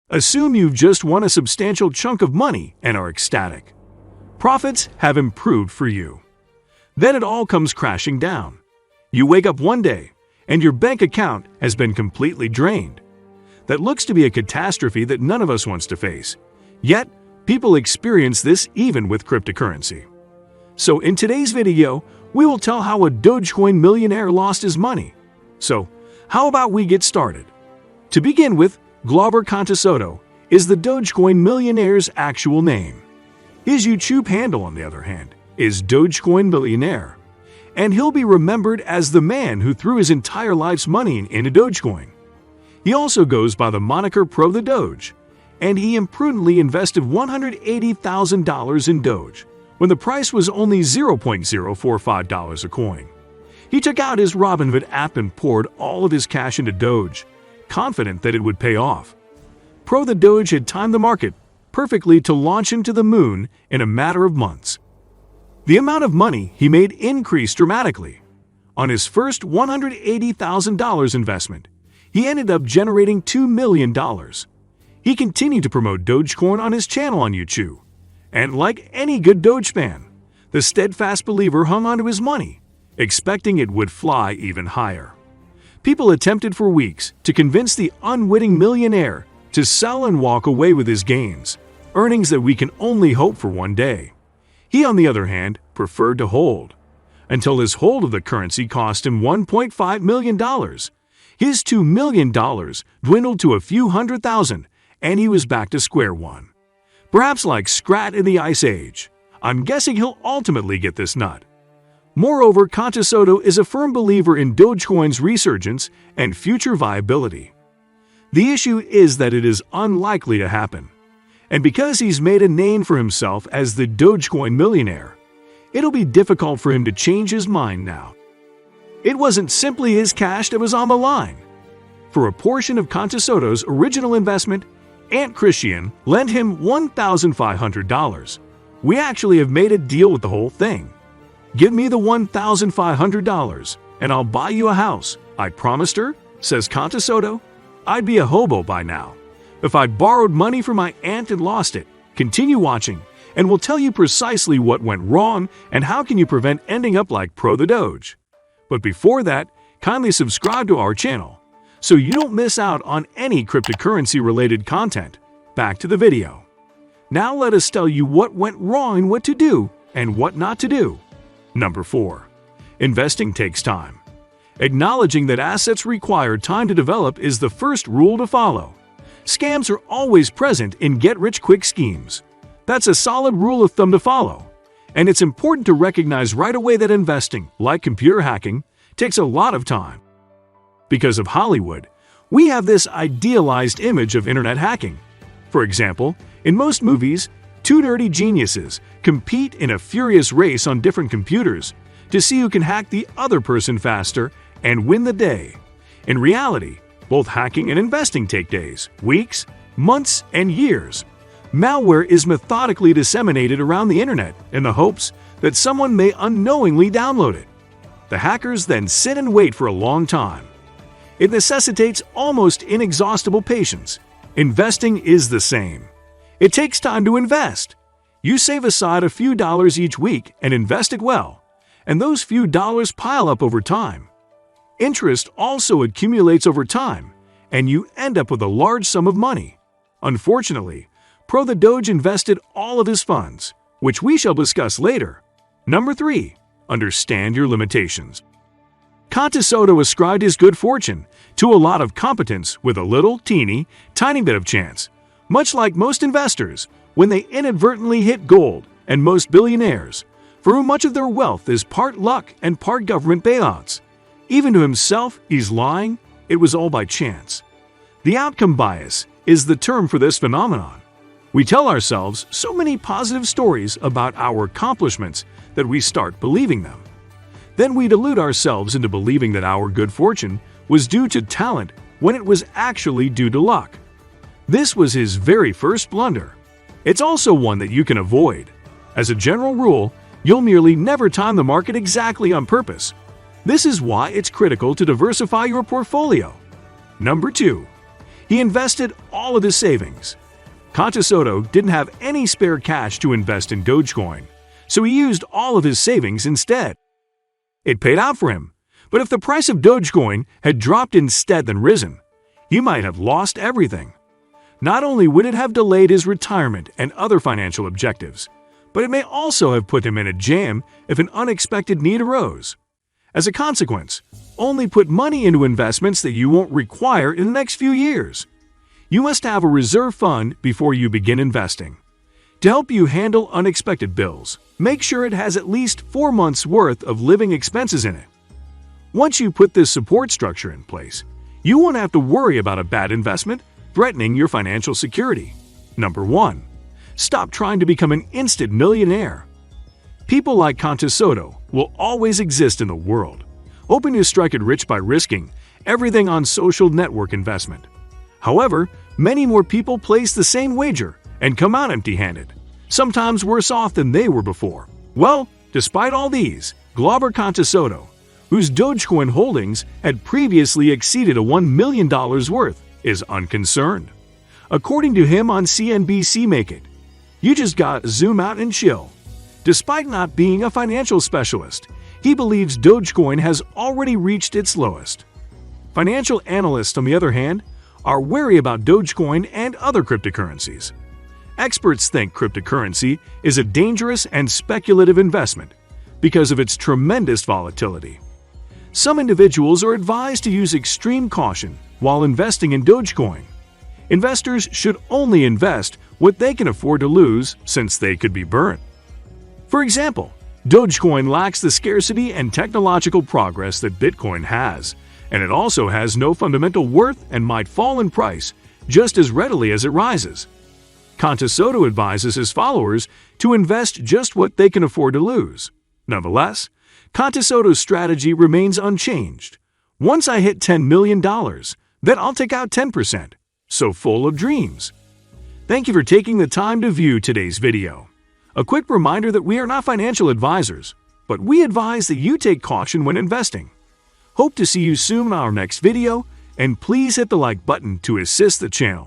Assume you've just won a substantial chunk of money and are ecstatic. Profits have improved for you. Then it all comes crashing down. You wake up one day, and your bank account has been completely drained. That looks to be a catastrophe that none of us wants to face. Yet, people experience this even with cryptocurrency. So in today's video, we will tell how a Dogecoin millionaire lost his money. So, how about we get started? To begin with, Glauber Contessoto is the Dogecoin millionaire's actual name. His YouTube handle, on the other hand, is DOGECOIN MILLIONAIRE, and he'll be remembered as the man who threw his entire life's money into Dogecoin. He also goes by the moniker Pro the Doge, and he imprudently invested $180,000 in Doge when the price was only $0.045 a coin. He took out his Robinhood app and poured all of his cash into Doge, confident that it would pay off. Pro the Doge had timed the market perfectly to launch into the moon in a matter of months. The amount of money he made increased dramatically. On his first $180,000 investment, he ended up generating $2 million. He continued to promote Dogecoin on his channel on YouTube, and like any good Doge fan, the steadfast believer hung onto his money, expecting it would fly even higher. People attempted for weeks to convince the unwitting millionaire to sell and walk away with his gains, earnings that we can only hope for one day. He, on the other hand, preferred to hold, until his hold of the currency cost him $1.5 million. His $2 million dwindled to a few hundred thousand, and he was back to square one. Perhaps like Scrat in the Ice Age, I'm guessing he'll ultimately get this nut. Moreover, Contessoto is a firm believer in Dogecoin's resurgence and future viability. The issue is that it is unlikely to happen. And because he's made a name for himself as the Dogecoin millionaire, it'll be difficult for him to change his mind now. It wasn't simply his cash that was on the line. For a portion of Contessoto's original investment, Aunt Christian lent him $1,500. We actually have made a deal with the whole thing. Give me the $1,500 and I'll buy you a house, I promised her, says Contessoto. I'd be a hobo by now if I'd borrowed money from my aunt and lost it. Continue watching, and we'll tell you precisely what went wrong and how can you prevent ending up like Pro the Doge. But before that, kindly subscribe to our channel so you don't miss out on any cryptocurrency-related content. Back to the video. Now let us tell you what went wrong and what to do and what not to do. Number 4. Investing takes time. Acknowledging that assets require time to develop is the first rule to follow. Scams are always present in get-rich-quick schemes. That's a solid rule of thumb to follow. And it's important to recognize right away that investing, like computer hacking, takes a lot of time. Because of Hollywood, we have this idealized image of internet hacking. For example, in most movies, two nerdy geniuses compete in a furious race on different computers to see who can hack the other person faster and win the day. In reality, both hacking and investing take days, weeks, months, and years. Malware is methodically disseminated around the internet in the hopes that someone may unknowingly download it. The hackers then sit and wait for a long time. It necessitates almost inexhaustible patience. Investing is the same. It takes time to invest. You save aside a few dollars each week and invest it well, and those few dollars pile up over time. Interest also accumulates over time, and you end up with a large sum of money. Unfortunately, Pro the Doge invested all of his funds, which we shall discuss later. Number 3. Understand your limitations. Contessoto ascribed his good fortune to a lot of competence with a little, tiny bit of chance. Much like most investors, when they inadvertently hit gold, and most billionaires, for whom much of their wealth is part luck and part government bailouts. Even to himself, he's lying, it was all by chance. The outcome bias is the term for this phenomenon. We tell ourselves so many positive stories about our accomplishments that we start believing them. Then we delude ourselves into believing that our good fortune was due to talent when it was actually due to luck. This was his very first blunder. It's also one that you can avoid. As a general rule, you'll merely never time the market exactly on purpose. This is why it's critical to diversify your portfolio. Number 2. He invested all of his savings. Contessoto didn't have any spare cash to invest in Dogecoin, so he used all of his savings instead. It paid out for him, but if the price of Dogecoin had dropped instead than risen, he might have lost everything. Not only would it have delayed his retirement and other financial objectives, but it may also have put him in a jam if an unexpected need arose. As a consequence, only put money into investments that you won't require in the next few years. You must have a reserve fund before you begin investing. To help you handle unexpected bills, make sure it has at least 4 months' worth of living expenses in it. Once you put this support structure in place, you won't have to worry about a bad investment threatening your financial security. Number 1. Stop trying to become an instant millionaire. People like Contessoto will always exist in the world, hoping to strike it rich by risking everything on social network investment. However, many more people place the same wager and come out empty-handed, sometimes worse off than they were before. Well, despite all these, Glauber Contessoto, whose Dogecoin holdings had previously exceeded $1 million worth, is unconcerned. According to him on CNBC Make It, you just gotta zoom out and chill. Despite not being a financial specialist, he believes Dogecoin has already reached its lowest. Financial analysts, on the other hand, are wary about Dogecoin and other cryptocurrencies. Experts think cryptocurrency is a dangerous and speculative investment because of its tremendous volatility. Some individuals are advised to use extreme caution while investing in Dogecoin. Investors should only invest what they can afford to lose, since they could be burnt. For example, Dogecoin lacks the scarcity and technological progress that Bitcoin has, and it also has no fundamental worth and might fall in price just as readily as it rises. Contessoto advises his followers to invest just what they can afford to lose. Nonetheless, Contessoto's strategy remains unchanged. Once I hit $10 million, then I'll take out 10%. So full of dreams. Thank you for taking the time to view today's video. A quick reminder that we are not financial advisors, but we advise that you take caution when investing. Hope to see you soon in our next video, and please hit the like button to assist the channel.